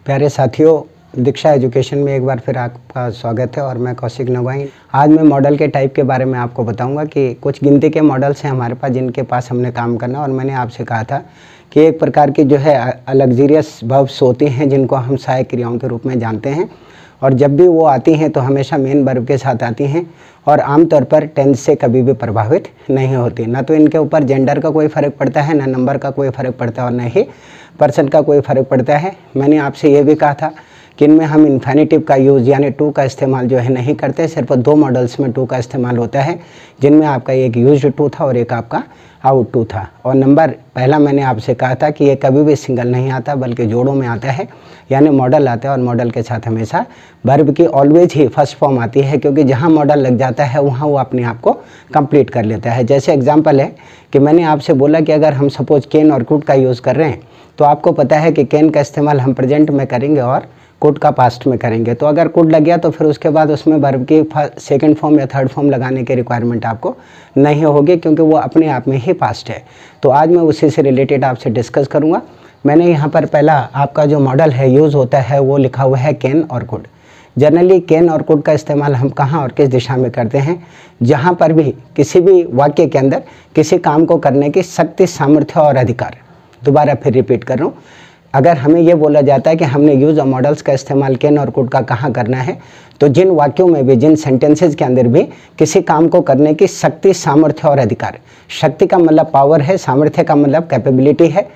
प्यारे साथियों, दीक्षा एजुकेशन में एक बार फिर आपका स्वागत है और मैं कौशिक नवाई। आज मैं मॉडल के टाइप के बारे में आपको बताऊंगा कि कुछ गिनती के मॉडल्स हैं हमारे पास जिनके पास हमने काम करना। और मैंने आपसे कहा था कि एक प्रकार की जो है लग्जरियस वर्ब्स होती हैं जिनको हम सहायक क्रियाओं के रूप में जानते हैं, और जब भी वो आती हैं तो हमेशा मेन वर्ब के साथ आती हैं और आमतौर पर टेंस से कभी भी प्रभावित नहीं होती। ना तो इनके ऊपर जेंडर का कोई फ़र्क पड़ता है, ना नंबर का कोई फ़र्क पड़ता है और न ही पर्सन का कोई फ़र्क पड़ता है। मैंने आपसे ये भी कहा था कि इनमें हम इन्फिनेटिव का यूज़ यानी टू का इस्तेमाल जो है नहीं करते। सिर्फ दो मॉडल्स में टू का इस्तेमाल होता है, जिनमें आपका एक यूज्ड टू था और एक आपका आउट टू था। और नंबर पहला मैंने आपसे कहा था कि ये कभी भी सिंगल नहीं आता बल्कि जोड़ों में आता है, यानी मॉडल आता है और मॉडल के साथ हमेशा वर्ब की ऑलवेज ही फर्स्ट फॉर्म आती है, क्योंकि जहाँ मॉडल लग जाता है वहाँ वो अपने आप को कंप्लीट कर लेता है। जैसे एग्जांपल है कि मैंने आपसे बोला कि अगर हम सपोज कैन और कुड का यूज़ कर रहे हैं तो आपको पता है कि कैन का इस्तेमाल हम प्रेजेंट में करेंगे और कुड का पास्ट में करेंगे। तो अगर कुड लग गया तो फिर उसके बाद उसमें वर्ब की सेकंड फॉर्म या थर्ड फॉर्म लगाने की रिक्वायरमेंट आपको नहीं होगी, क्योंकि वो अपने आप में ही पास्ट है। तो आज मैं उसी से रिलेटेड आपसे डिस्कस करूँगा। मैंने यहाँ पर पहला आपका जो मॉडल है यूज़ होता है वो लिखा हुआ है कैन और कुड। जनरली कैन और कुड का इस्तेमाल हम कहाँ और किस दिशा में करते हैं? जहाँ पर भी किसी भी वाक्य के अंदर किसी काम को करने की शक्ति, सामर्थ्य और अधिकार। दोबारा फिर रिपीट कर रहा हूँ, अगर हमें ये बोला जाता है कि हमने यूज़ ऑफ मॉडल्स का इस्तेमाल कैन और कुड का कहाँ करना है, तो जिन वाक्यों में भी, जिन सेंटेंसेस के अंदर भी किसी काम को करने की शक्ति, सामर्थ्य और अधिकार, शक्ति का मतलब पावर है, सामर्थ्य का मतलब कैपेबिलिटी है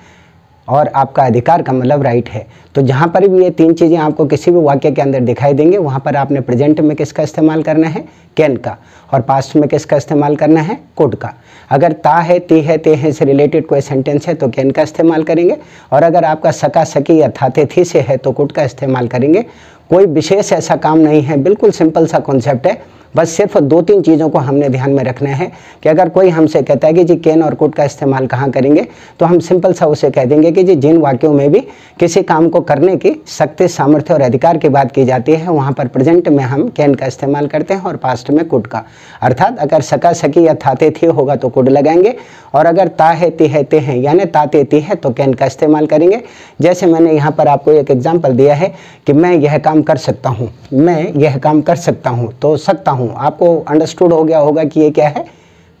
और आपका अधिकार का मतलब राइट है। तो जहाँ पर भी ये तीन चीज़ें आपको किसी भी वाक्य के अंदर दिखाई देंगे, वहाँ पर आपने प्रेजेंट में किसका इस्तेमाल करना है? कैन का। और पास्ट में किसका इस्तेमाल करना है? कुड का। अगर ता है, ती है, ते हैं से रिलेटेड कोई सेंटेंस है तो कैन का इस्तेमाल करेंगे, और अगर आपका सका, सकी या थाते, थी से है तो कुड का इस्तेमाल करेंगे। कोई विशेष ऐसा काम नहीं है, बिल्कुल सिंपल सा कॉन्सेप्ट है। बस सिर्फ दो तीन चीज़ों को हमने ध्यान में रखना है कि अगर कोई हमसे कहता है कि जी कैन और कुड का इस्तेमाल कहाँ करेंगे, तो हम सिंपल सा उसे कह देंगे कि जी जिन वाक्यों में भी किसी काम को करने की शक्ति, सामर्थ्य और अधिकार की बात की जाती है वहाँ पर प्रेजेंट में हम कैन का इस्तेमाल करते हैं और पास्ट में कुड का। अर्थात अगर सका, सकी या थाते, थी होगा तो कुड लगाएंगे, और अगर ता है, ती है, ते हैं यानी ताते, ती है तो कैन का इस्तेमाल करेंगे। जैसे मैंने यहाँ पर आपको एक एग्जाम्पल दिया है कि मैं यह काम कर सकता हूँ, मैं यह काम कर सकता हूँ, तो सकता हूँ आपको अंडरस्टूड हो गया होगा कि ये क्या है?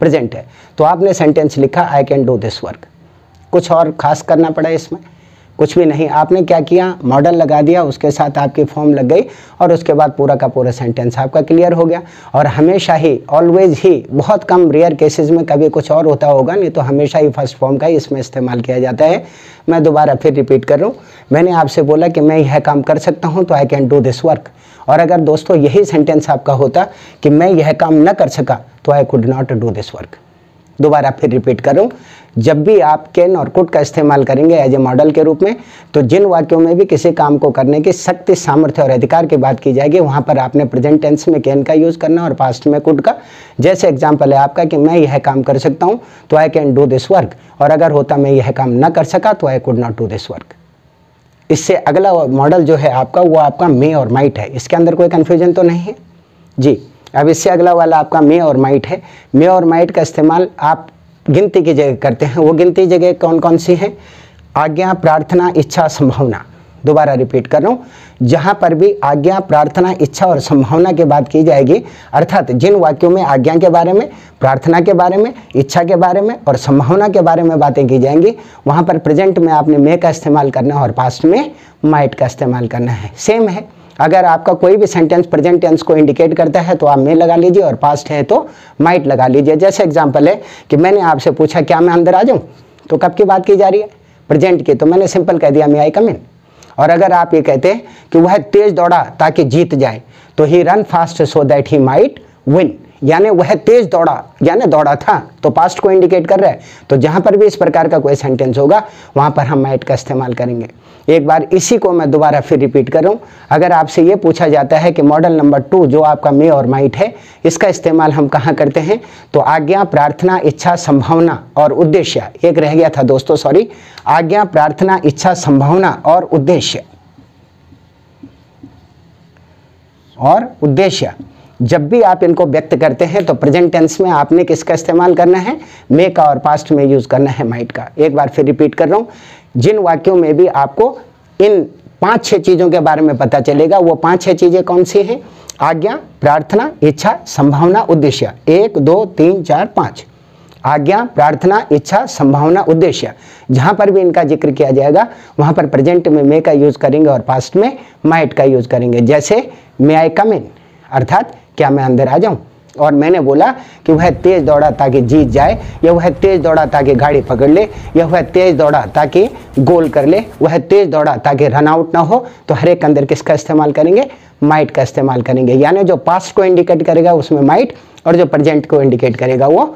प्रेजेंट है। तो आपने सेंटेंस लिखा I can do this work. कुछ और खास करना पड़ा इसमें? कुछ भी नहीं। आपने क्या किया? मॉडल लगा दिया, उसके साथ आपकी फॉर्म लग गई और उसके बाद पूरा का पूरा सेंटेंस आपका क्लियर हो गया। और हमेशा ही, ऑलवेज ही, बहुत कम रेयर केसेस में कभी कुछ और होता होगा, नहीं तो हमेशा ही फर्स्ट फॉर्म का ही इसमें इस्तेमाल किया जाता है। मैं दोबारा फिर रिपीट कर रहा हूँ, मैंने आपसे बोला कि मैं यह काम कर सकता हूँ तो I can do this work. और अगर दोस्तों यही सेंटेंस आपका होता कि मैं यह काम न कर सका तो I could not do this work. दोबारा फिर रिपीट कर रहा हूँ, जब भी आप कैन और कुड का इस्तेमाल करेंगे एज ए मॉडल के रूप में, तो जिन वाक्यों में भी किसी काम को करने की शक्ति, सामर्थ्य और अधिकार की बात की जाएगी वहाँ पर आपने प्रेजेंट टेंस में कैन का यूज़ करना और पास्ट में कुड का। जैसे एग्जाम्पल है आपका कि मैं यह काम कर सकता हूँ तो I can do this work, और अगर होता मैं यह काम न कर सका तो I could not do this work. इससे अगला मॉडल जो है आपका वो आपका मे और माइट है। इसके अंदर कोई कन्फ्यूजन तो नहीं है जी। अब इससे अगला वाला आपका मे और माइट है। मे और माइट का इस्तेमाल आप गिनती की जगह करते हैं। वो गिनती जगह कौन कौन सी हैं? आज्ञा, प्रार्थना, इच्छा, संभावना। दोबारा रिपीट कर रहा हूँ, जहाँ पर भी आज्ञा, प्रार्थना, इच्छा और संभावना की बात की जाएगी, अर्थात जिन वाक्यों में आज्ञा के बारे में, प्रार्थना के बारे में, इच्छा के बारे में और संभावना के बारे में बातें की जाएंगी, वहाँ पर प्रेजेंट में आपने मे का इस्तेमाल करना है और पास्ट में माइट का इस्तेमाल करना है। सेम है, अगर आपका कोई भी सेंटेंस प्रेजेंट टेंस को इंडिकेट करता है तो आप मे लगा लीजिए और पास्ट है तो माइट लगा लीजिए। जैसे एग्जांपल है कि मैंने आपसे पूछा क्या मैं अंदर आ जाऊं, तो कब की बात की जा रही है? प्रेजेंट की। तो मैंने सिंपल कह दिया मे आई कम इन। और अगर आप ये कहते हैं कि वह तेज दौड़ा ताकि जीत जाए, तो ही run fast so that he might win, यानी वह तेज दौड़ा यानी दौड़ा था, तो पास्ट को इंडिकेट कर रहा है। तो जहाँ पर भी इस प्रकार का कोई सेंटेंस होगा वहाँ पर हम माइट का इस्तेमाल करेंगे। एक बार इसी को मैं दोबारा फिर रिपीट कर रहा हूँ, अगर आपसे ये पूछा जाता है कि मॉडल नंबर 2 जो आपका मे और माइट है, इसका इस्तेमाल हम कहाँ करते हैं, तो आज्ञा, प्रार्थना, इच्छा, संभावना और उद्देश्य। एक रह गया था दोस्तों, सॉरी, आज्ञा, प्रार्थना, इच्छा, संभावना और उद्देश्य। जब भी आप इनको व्यक्त करते हैं तो प्रेजेंट टेंस में आपने किसका इस्तेमाल करना है? मे का, और पास्ट में यूज करना है माइट का। एक बार फिर रिपीट कर रहा हूँ, जिन वाक्यों में भी आपको इन 5-6 चीज़ों के बारे में पता चलेगा। वो 5-6 चीज़ें कौन सी हैं? आज्ञा, प्रार्थना, इच्छा, संभावना, उद्देश्य। 1 2 3 4 5। आज्ञा, प्रार्थना, इच्छा, संभावना, उद्देश्य। जहाँ पर भी इनका जिक्र किया जाएगा वहाँ पर प्रेजेंट में मे का यूज़ करेंगे और पास्ट में माइट का यूज़ करेंगे। जैसे मे आई कम इन, अर्थात क्या मैं अंदर आ जाऊँ। और मैंने बोला कि वह तेज़ दौड़ा ताकि जीत जाए, या वह तेज़ दौड़ा ताकि गाड़ी पकड़ ले, या वह तेज़ दौड़ा ताकि गोल कर ले, वह तेज़ दौड़ा ताकि रन आउट ना हो। तो हर एक अंदर किसका इस्तेमाल करेंगे? माइट का इस्तेमाल करेंगे। यानी जो पास्ट को इंडिकेट करेगा उसमें माइट, और जो प्रेजेंट को इंडिकेट करेगा वो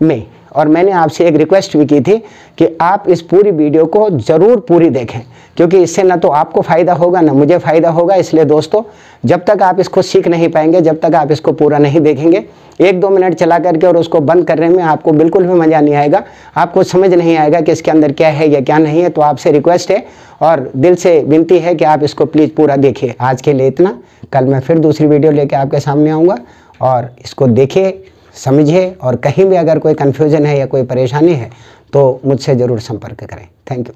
में। और मैंने आपसे एक रिक्वेस्ट भी की थी कि आप इस पूरी वीडियो को ज़रूर पूरी देखें, क्योंकि इससे ना तो आपको फ़ायदा होगा ना मुझे फ़ायदा होगा। इसलिए दोस्तों, जब तक आप इसको सीख नहीं पाएंगे, जब तक आप इसको पूरा नहीं देखेंगे, 1-2 मिनट चला करके और उसको बंद करने में आपको बिल्कुल भी मज़ा नहीं आएगा, आपको समझ नहीं आएगा कि इसके अंदर क्या है या क्या नहीं है। तो आपसे रिक्वेस्ट है और दिल से विनती है कि आप इसको प्लीज़ पूरा देखिए। आज के लिए इतना, कल मैं फिर दूसरी वीडियो लेके आपके सामने आऊँगा, और इसको देखिए, समझिए, और कहीं भी अगर कोई कन्फ्यूज़न है या कोई परेशानी है तो मुझसे ज़रूर संपर्क करें। Thank you.